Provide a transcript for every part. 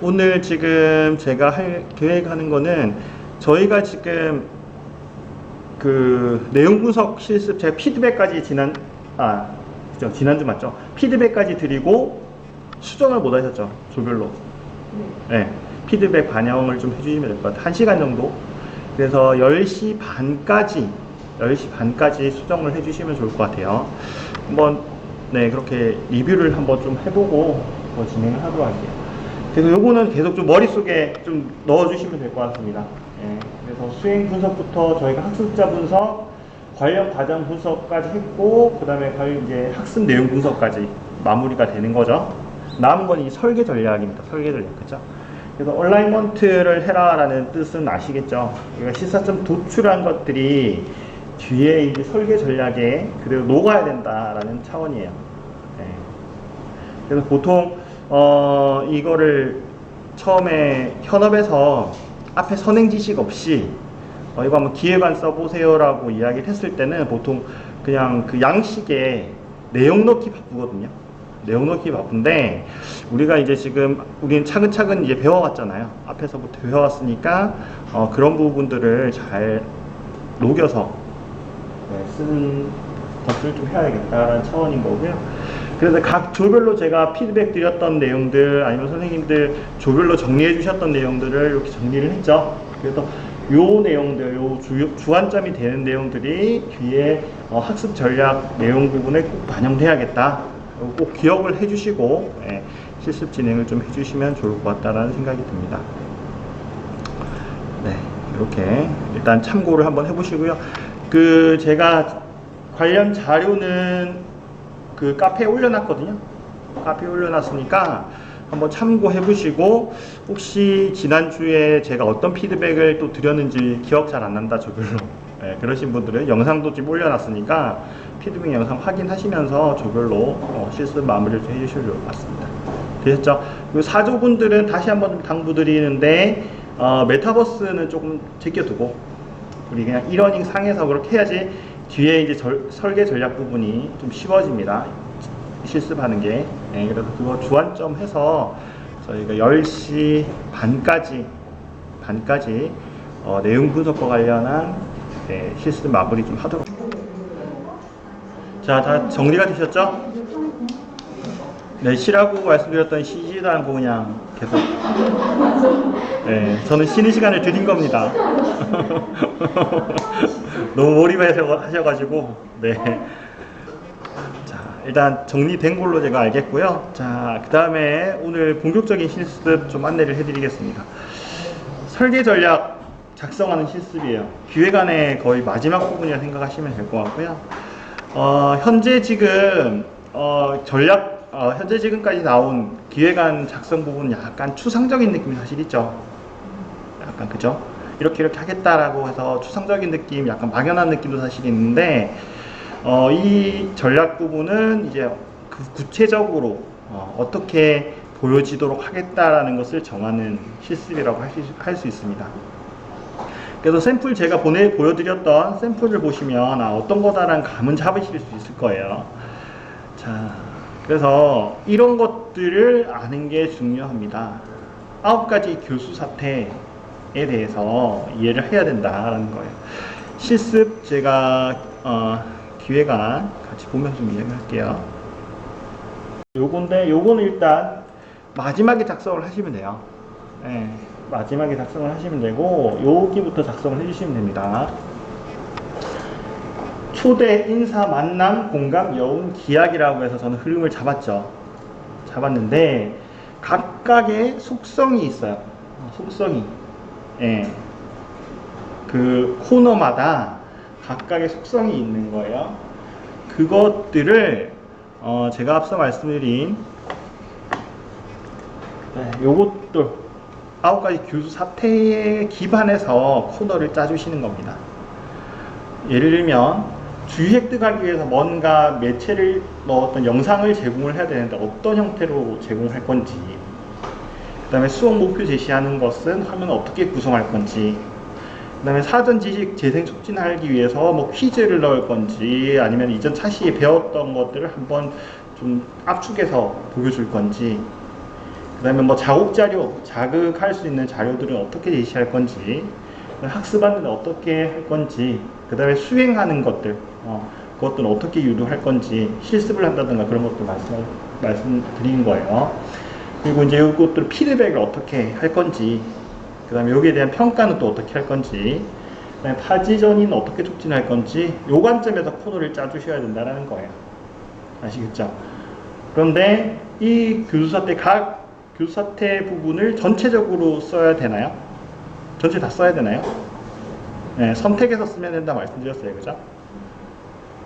오늘 지금 제가 계획하는 거는 저희가 지금 그 내용 분석 실습 제가 피드백까지 그죠? 지난주 맞죠? 피드백까지 드리고 수정을 못 하셨죠? 조별로. 네. 피드백 반영을 좀 해주시면 될 것 같아요. 1시간 정도. 그래서 10시 반까지 수정을 해주시면 좋을 것 같아요. 한번 네 그렇게 리뷰를 한번 좀 해보고 진행을 하도록 할게요. 그래서 요거는 계속 좀 머릿속에 좀 넣어주시면 될 것 같습니다. 예, 그래서 수행 분석부터 저희가 학습자 분석, 관련 과정 분석까지 했고, 그 다음에 이제 학습 내용 분석까지 마무리가 되는 거죠. 남은 건 이 설계 전략입니다. 설계 전략, 그죠? 그래서 얼라이먼트를 해라라는 뜻은 아시겠죠? 그러니까 시사점 도출한 것들이 뒤에 이제 설계 전략에 그대로 녹아야 된다라는 차원이에요. 예. 그래서 보통 이거를 처음에 현업에서 앞에 선행 지식 없이 이거 한번 기획안 써보세요 라고 이야기를 했을 때는 보통 그냥 그 양식에 내용 넣기 바쁘거든요. 내용 넣기 바쁜데 우리가 이제 지금 우리는 차근차근 이제 배워왔잖아요. 앞에서부터 배워왔으니까 그런 부분들을 잘 녹여서 쓰는 것을 좀 해야겠다라는 차원인 거고요. 그래서 각 조별로 제가 피드백 드렸던 내용들 아니면 선생님들 조별로 정리해 주셨던 내용들을 이렇게 정리를 했죠. 그래서 요 내용들, 요 주안점이 되는 내용들이 뒤에 학습 전략 내용 부분에 꼭 반영돼야겠다. 꼭 기억을 해 주시고 실습 진행을 좀 해 주시면 좋을 것 같다라는 생각이 듭니다. 네, 이렇게 일단 참고를 한번 해 보시고요. 그 제가 관련 자료는 그 카페에 올려놨거든요. 카페에 올려놨으니까 한번 참고해 보시고, 혹시 지난주에 제가 어떤 피드백을 또 드렸는지 기억 잘 안 난다 조별로 그러신 분들은 영상도 지금 올려놨으니까 피드백 영상 확인하시면서 조별로 실습 마무리를 좀 해주시면 좋을 것 같습니다. 되셨죠? 그리고 사조분들은 다시 한번 좀 당부드리는데 메타버스는 조금 제껴두고 우리 그냥 이러닝 상에서 그렇게 해야지 뒤에 이제 설계 전략 부분이 좀 쉬워집니다. 실습하는 게. 그래서 그거 주안점 해서 저희가 10시 반까지 내용 분석과 관련한 실습 마무리 좀 하도록. 자, 다 정리가 되셨죠? 네, 쉬라고 말씀드렸던 쉬지도 않고 그냥 계속. 저는 쉬는 시간을 드린 겁니다. 너무 몰입하셔가지고. 네. 자, 일단 정리된 걸로 제가 알겠고요. 자, 그 다음에 오늘 본격적인 실습 좀 안내를 해드리겠습니다. 설계 전략 작성하는 실습이에요. 기획안의 거의 마지막 부분이라 생각하시면 될 것 같고요. 현재 지금 현재 지금까지 나온 기획안 작성 부분은 약간 추상적인 느낌이 사실 있죠. 약간 그죠? 이렇게 하겠다라고 해서 추상적인 느낌, 약간 막연한 느낌도 사실 있는데, 이 전략 부분은 이제 구체적으로 어떻게 보여지도록 하겠다라는 것을 정하는 실습이라고 할 수 있습니다. 그래서 샘플 제가 보여드렸던 샘플을 보시면 어떤 거다라는 감은 잡으실 수 있을 거예요. 자, 그래서 이런 것들을 아는 게 중요합니다. 9가지 교수 사태에 대해서 이해를 해야 된다는 거예요. 실습 제가 기획안 같이 보면서 좀 이야기할게요. 요거는 일단 마지막에 작성을 하시면 돼요. 마지막에 작성을 하시면 되고, 여기부터 작성을 해주시면 됩니다. 초대, 인사, 만남, 공감, 여운, 기약이라고 해서 저는 흐름을 잡았는데 각각의 속성이 있어요. 속성이. 그 코너마다 각각의 속성이 있는 거예요. 그것들을 제가 앞서 말씀드린 요것들 9가지 교수 사태에 기반해서 코너를 짜주시는 겁니다. 예를 들면 주의 획득하기 위해서 뭔가 매체를 어떤 영상을 제공을 해야 되는데 어떤 형태로 제공할 건지, 그 다음에 수업 목표 제시하는 것은 화면을 어떻게 구성할 건지, 그 다음에 사전 지식 재생 촉진하기 위해서 뭐 퀴즈를 넣을 건지, 아니면 이전 차시에 배웠던 것들을 한번 좀 압축해서 보여줄 건지, 그 다음에 뭐 자국 자료, 자극할 수 있는 자료들은 어떻게 제시할 건지, 학습하는데 어떻게 할 건지, 그 다음에 수행하는 것들, 그것들은 어떻게 유도할 건지, 실습을 한다든가 그런 것도 말씀드린 거예요. 그리고 이제 이것들 피드백을 어떻게 할 건지, 그 다음에 여기에 대한 평가는 또 어떻게 할 건지, 그 다음에 파지전이는 어떻게 촉진할 건지, 요 관점에서 코너를 짜주셔야 된다는 거예요. 아시겠죠? 그런데 이 교수사태, 각 교수사태 부분을 전체적으로 써야 되나요? 전체 다 써야 되나요? 네, 선택해서 쓰면 된다 말씀드렸어요. 그죠?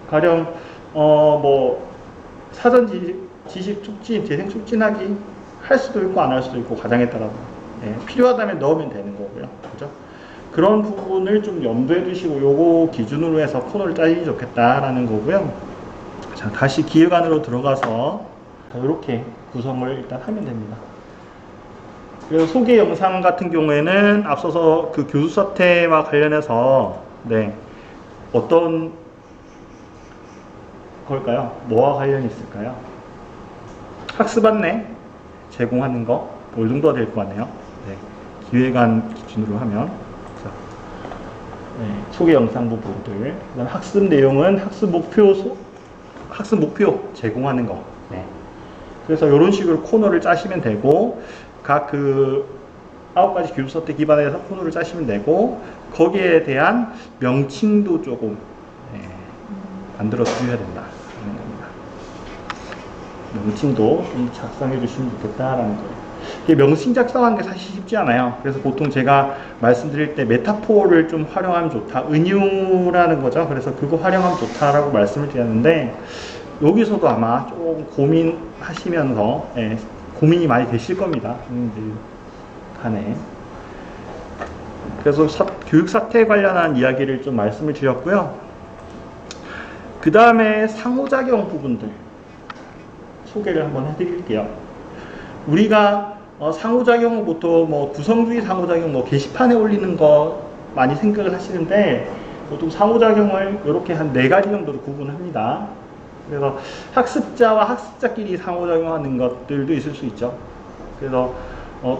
가령 뭐 사전 지식 촉진, 재생 촉진하기 할 수도 있고 안 할 수도 있고 과장에 따라서 필요하다면 넣으면 되는 거고요. 그죠? 그런 부분을 좀 염두에 두시고 요거 기준으로 해서 코너를 짜기 좋겠다라는 거고요. 자, 다시 기획안으로 들어가서 이렇게 구성을 일단 하면 됩니다. 그래서 소개 영상 같은 경우에는 앞서서 그 교수 사태와 관련해서 어떤 걸까요? 뭐와 관련이 있을까요? 학습 안내 제공하는 거, 이 정도가 될 것 같네요. 기획안 기준으로 하면 소개 영상 부분들, 그다음 학습 내용은 학습 목표 제공하는 거. 그래서 이런 식으로 코너를 짜시면 되고, 각 그 9가지 교수사태 기반에서 코너를 짜시면 되고, 거기에 대한 명칭도 조금 만들어 주셔야 된다. 명칭도 좀 작성해 주시면 좋겠다라는 거예요. 이게 명칭 작성하는 게 사실 쉽지 않아요. 그래서 보통 제가 말씀드릴 때 메타포를 좀 활용하면 좋다. 은유라는 거죠. 그래서 그거 활용하면 좋다라고 말씀을 드렸는데, 여기서도 아마 좀 고민하시면서 고민이 많이 되실 겁니다. 간에. 그래서 교육 사태에 관련한 이야기를 좀 말씀을 드렸고요. 그 다음에 상호작용 부분들 소개를 한번 해드릴게요. 우리가 상호작용부터 뭐 구성주의 상호작용, 뭐 게시판에 올리는 거 많이 생각을 하시는데, 보통 상호작용을 이렇게 한 4가지 정도로 구분합니다. 그래서 학습자와 학습자끼리 상호작용하는 것들도 있을 수 있죠. 그래서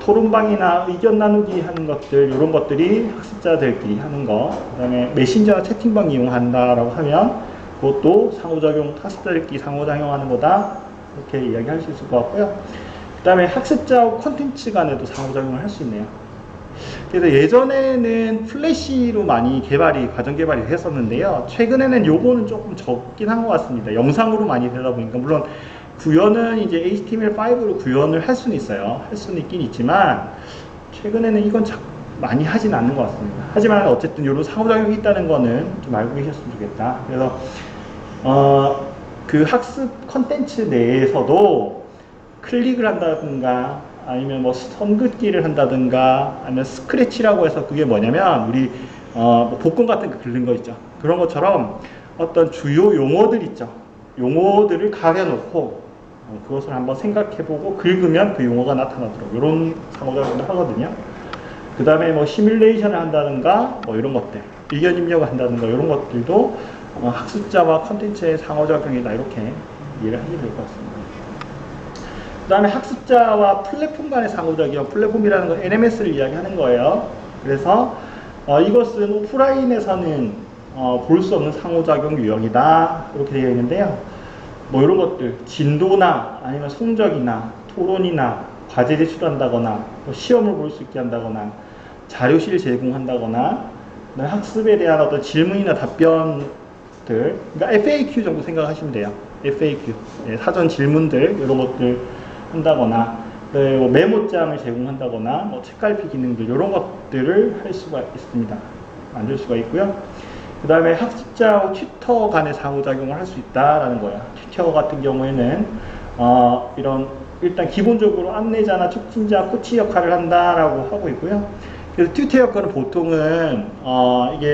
토론방이나 의견 나누기 하는 것들, 이런 것들이 학습자들끼리 하는 거, 그 다음에 메신저나 채팅방 이용한다라고 하면 그것도 상호작용, 학습자들끼리 상호작용하는 거다, 이렇게 이야기할 수 있을 것 같고요. 그 다음에 학습자와 콘텐츠 간에도 상호작용을 할 수 있네요. 그래서 예전에는 플래시로 많이 과정 개발이 됐었는데요. 최근에는 요거는 조금 적긴 한 것 같습니다. 영상으로 많이 되다 보니까. 물론 구현은 이제 HTML5로 구현을 할 수는 있어요. 할 수는 있긴 있지만, 최근에는 이건 많이 하진 않는 것 같습니다. 하지만 어쨌든 이런 상호작용이 있다는 거는 좀 알고 계셨으면 좋겠다. 그래서 그 학습 컨텐츠 내에서도 클릭을 한다든가, 아니면 뭐 선긋기를 한다든가, 아니면 스크래치라고 해서 그게 뭐냐면 우리 복권 같은 거 긁는 거 있죠. 그런 것처럼 어떤 주요 용어들 있죠. 용어들을 가려놓고 그것을 한번 생각해보고 긁으면 그 용어가 나타나도록 이런 상호작용을 하거든요. 그 다음에 뭐 시뮬레이션을 한다든가 뭐 이런 것들, 의견 입력을 한다든가 이런 것들도 학습자와 컨텐츠의 상호작용이다, 이렇게 이해를 하시면 될 것 같습니다. 그 다음에 학습자와 플랫폼 간의 상호작용, 플랫폼이라는 건 NMS를 이야기하는 거예요. 그래서 이것은 오프라인에서는 볼 수 없는 상호작용 유형이다, 이렇게 되어 있는데요. 뭐 이런 것들, 진도나 아니면 성적이나 토론이나 과제 제출한다거나, 뭐 시험을 볼 수 있게 한다거나, 자료실 제공한다거나, 학습에 대한 어떤 질문이나 답변들, 그러니까 FAQ 정도 생각하시면 돼요. FAQ, 사전 질문들, 이런 것들 한다거나, 뭐 메모장을 제공한다거나, 뭐 책갈피 기능들, 이런 것들을 할 수가 있습니다. 만들 수가 있고요. 그 다음에 학습자와 튜터 간의 상호작용을 할 수 있다라는 거예요. 튜터 같은 경우에는 이런 일단 기본적으로 안내자나 촉진자, 코치 역할을 한다라고 하고 있고요. 그래서 튜터 역할은 보통은 이게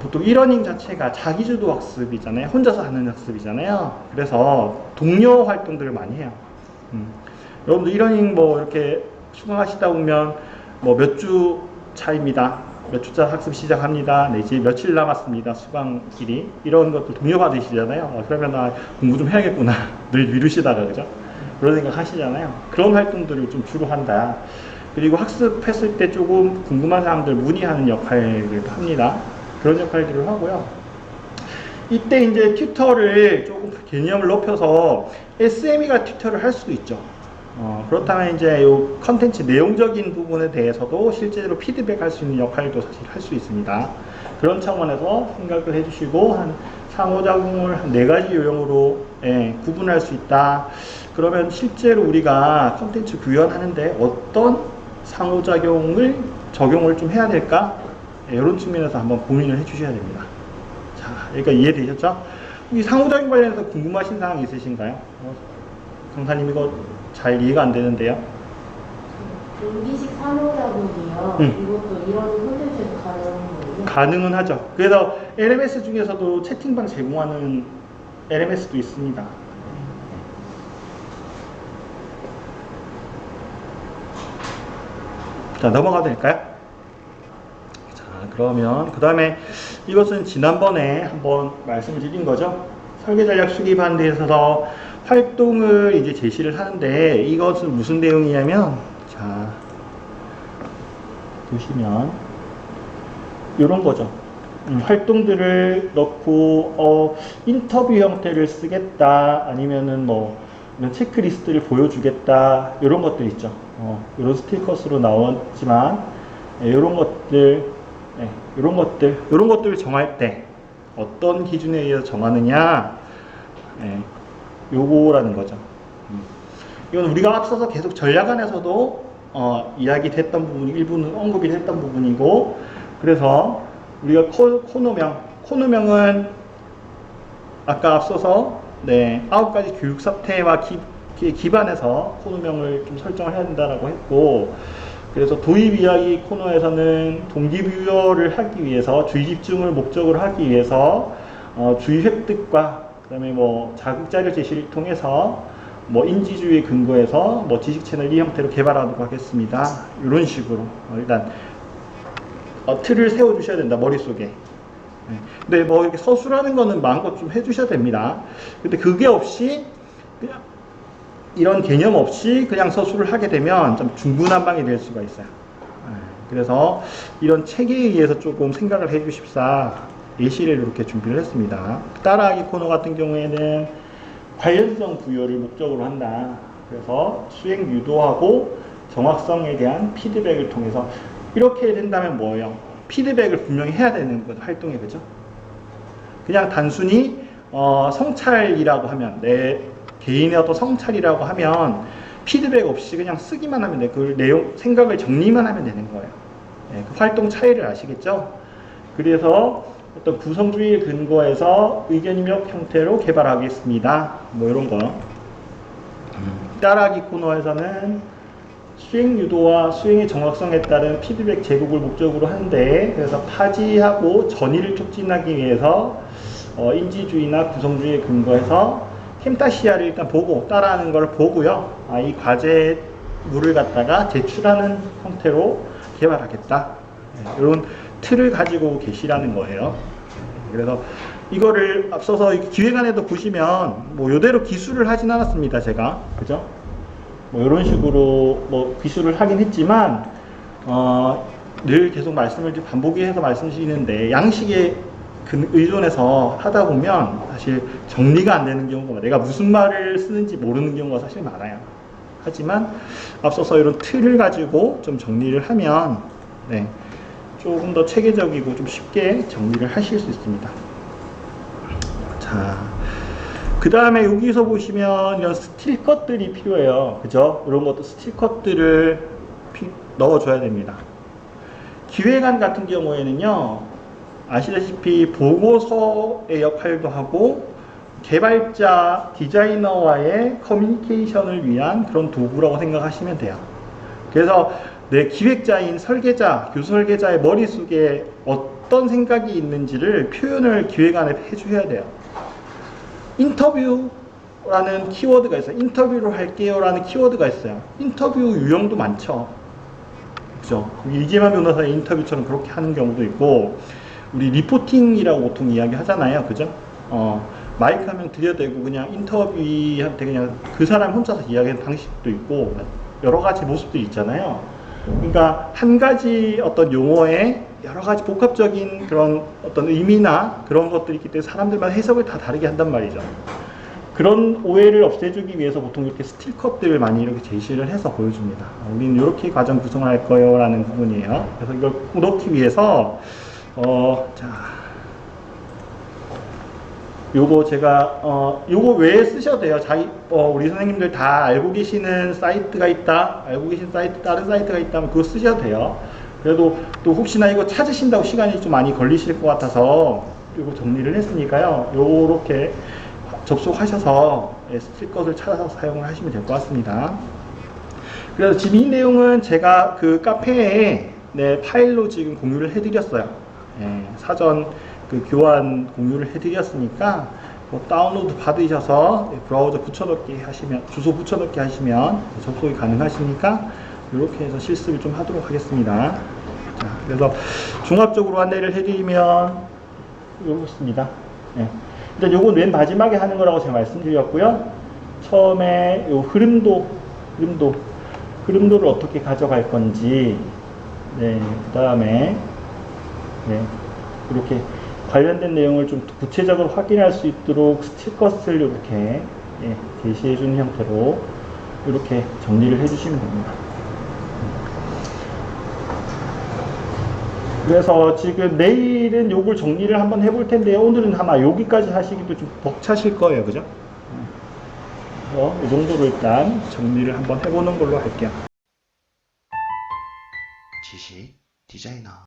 보통 e-러닝 자체가 자기주도 학습이잖아요. 혼자서 하는 학습이잖아요. 그래서 동료 활동들을 많이 해요. 여러분들 e-러닝 뭐 이렇게 수강하시다 보면 뭐 몇 주 차입니다. 몇 주차 학습 시작합니다. 내지 며칠 남았습니다. 수강길이. 이런 것도 동료 받으시잖아요. 그러면 공부 좀 해야겠구나. 늘 미루시다가, 그죠? 그런 생각 하시잖아요. 그런 활동들을 좀 주로 한다. 그리고 학습했을 때 조금 궁금한 사람들 문의하는 역할을 합니다. 그런 역할들을 하고요. 이때 이제 튜터를 조금 개념을 높여서 SME가 튜터를 할 수도 있죠. 그렇다면 이제 이 컨텐츠 내용적인 부분에 대해서도 실제로 피드백할 수 있는 역할도 사실 할 수 있습니다. 그런 차원에서 생각을 해주시고 한 상호작용을 한 4가지 요령으로 구분할 수 있다. 그러면 실제로 우리가 컨텐츠 구현하는데 어떤 상호작용을 적용을 좀 해야 될까? 이런 측면에서 한번 고민을 해주셔야 됩니다. 자, 여기까지 이해되셨죠? 이 상호작용 관련해서 궁금하신 사항 있으신가요? 강사님 이거 잘 이해가 안 되는데요. 용기식 상호작용이요. 이것도 이런 콘텐츠에서 가능한 거예요? 가능은 하죠. 그래서 LMS 중에서도 채팅방 제공하는 LMS도 있습니다. 자, 넘어가도 될까요? 자, 그러면 그 다음에 이것은 지난번에 한번 말씀을 드린 거죠. 설계 전략 수립하는 데 있어서 활동을 이제 제시를 하는데 이것은 무슨 내용이냐면, 자, 보시면 이런 거죠. 활동들을 넣고 인터뷰 형태를 쓰겠다, 아니면은 뭐 이런 체크리스트를 보여주겠다, 이런 것들 있죠. 이런 스틸컷으로 나왔지만 이런 것들, 이런 것들을 정할 때 어떤 기준에 의해서 정하느냐, 요거라는 거죠. 이건 우리가 앞서서 계속 전략안에서도 이야기 됐던 부분이 일부는 언급이 됐던 부분이고, 그래서 우리가 코너명은 아까 앞서서 9가지 교육 사태와 기반해서 코너명을 좀 설정을 해야 된다라고 했고, 그래서 도입 이야기 코너에서는 동기부여를 하기 위해서 주의 집중을 목적으로 하기 위해서 주의 획득과 그다음에 뭐 자극자료 제시를 통해서 뭐 인지주의 근거해서 뭐 지식 채널 이 형태로 개발하도록 하겠습니다. 이런 식으로 일단 틀을 세워 주셔야 된다, 머릿속에. 근데 뭐 이렇게 서술하는 거는 마음껏 좀 해주셔야 됩니다. 근데 그게 없이 그냥 이런 개념 없이 그냥 서술을 하게 되면 좀 중구난방이 될 수가 있어요. 그래서 이런 체계에 의해서 조금 생각을 해 주십사 예시를 이렇게 준비를 했습니다. 따라하기 코너 같은 경우에는 관련성 부여를 목적으로 한다. 그래서 수행 유도하고 정확성에 대한 피드백을 통해서 이렇게 된다면 뭐예요? 피드백을 분명히 해야 되는 거죠. 활동에. 그죠? 그냥 단순히 성찰이라고 하면, 내 개인의 어떤 성찰이라고 하면 피드백 없이 그냥 쓰기만 하면 돼. 그 내용, 생각을 정리만 하면 되는 거예요. 그 활동 차이를 아시겠죠? 그래서 어떤 구성주의 근거해서 의견 입력 형태로 개발하겠습니다. 뭐 이런 거. 따라하기 코너에서는 수행 유도와 수행의 정확성에 따른 피드백 제공을 목적으로 하는데, 그래서 파지하고 전의를 촉진하기 위해서 인지주의나 구성주의에 근거해서 캠타시아를 일단 보고 따라하는 걸 보고요. 이 과제물을 갖다가 제출하는 형태로 개발하겠다. 이런 틀을 가지고 계시라는 거예요. 그래서 이거를 앞서서 기획안에도 보시면 뭐 요대로 기술을 하진 않았습니다, 제가. 그죠? 뭐 이런 식으로 뭐 기술을 하긴 했지만 늘 계속 말씀을 반복해서 말씀드리는데, 양식에 의존해서 하다 보면 사실 정리가 안 되는 경우가, 내가 무슨 말을 쓰는지 모르는 경우가 사실 많아요. 하지만 앞서서 이런 틀을 가지고 좀 정리를 하면 조금 더 체계적이고 좀 쉽게 정리를 하실 수 있습니다. 자, 그 다음에 여기서 보시면 이런 스틸컷들이 필요해요. 그죠? 이런 것도 스틸컷들을 넣어줘야 됩니다. 기획안 같은 경우에는요, 아시다시피 보고서의 역할도 하고 개발자, 디자이너와의 커뮤니케이션을 위한 그런 도구라고 생각하시면 돼요. 그래서 내 기획자인 설계자, 교수 설계자의 머릿속에 어떤 생각이 있는지를 표현을 기획안에 해줘야 돼요. 인터뷰라는 키워드가 있어요. 인터뷰를 할게요 라는 키워드가 있어요. 인터뷰 유형도 많죠. 그죠? 이재만 변호사의 인터뷰처럼 그렇게 하는 경우도 있고, 우리 리포팅이라고 보통 이야기 하잖아요. 그죠? 마이크 한 명 들여대고 그냥 인터뷰한테 그냥 그 사람 혼자서 이야기하는 방식도 있고 여러 가지 모습들이 있잖아요. 그러니까 한 가지 어떤 용어에 여러 가지 복합적인 그런 어떤 의미나 그런 것들이 있기 때문에 사람들마다 해석을 다 다르게 한단 말이죠. 그런 오해를 없애주기 위해서 보통 이렇게 스틸컷들을 많이 이렇게 제시를 해서 보여줍니다. 우리는 이렇게 과정 구성할 거예요 라는 부분이에요. 그래서 이걸 넣기 위해서 자, 요거 제가 요거 왜 쓰셔도 돼요. 우리 선생님들 다 알고 계시는 사이트가 있다, 알고 계신 사이트 다른 사이트가 있다면 그거 쓰셔도 돼요. 그래도 또 혹시나 이거 찾으신다고 시간이 좀 많이 걸리실 것 같아서 요거 정리를 했으니까요. 요렇게 접속하셔서 스틸컷을 찾아서 사용을 하시면 될 것 같습니다. 그래서 지금 이 내용은 제가 그 카페에 파일로 지금 공유를 해드렸어요. 사전 그 교환 공유를 해드렸으니까 뭐 다운로드 받으셔서 브라우저 붙여넣기 하시면, 주소 붙여넣기 하시면 접속이 가능하시니까 이렇게 해서 실습을 좀 하도록 하겠습니다. 자, 그래서 종합적으로 안내를 해드리면 이렇습니다. 일단 요건 맨 마지막에 하는 거라고 제가 말씀드렸고요. 처음에 요 흐름도를 어떻게 가져갈 건지, 그 다음에 이렇게 관련된 내용을 좀 구체적으로 확인할 수 있도록 스틸컷을 이렇게 제시해 주는 형태로 이렇게 정리를 해 주시면 됩니다. 그래서 지금 내일은 요걸 정리를 한번 해볼 텐데요. 오늘은 아마 여기까지 하시기도 좀 벅차실 거예요. 그죠? 그래서 이 정도로 일단 정리를 한번 해보는 걸로 할게요. 지식 디자이너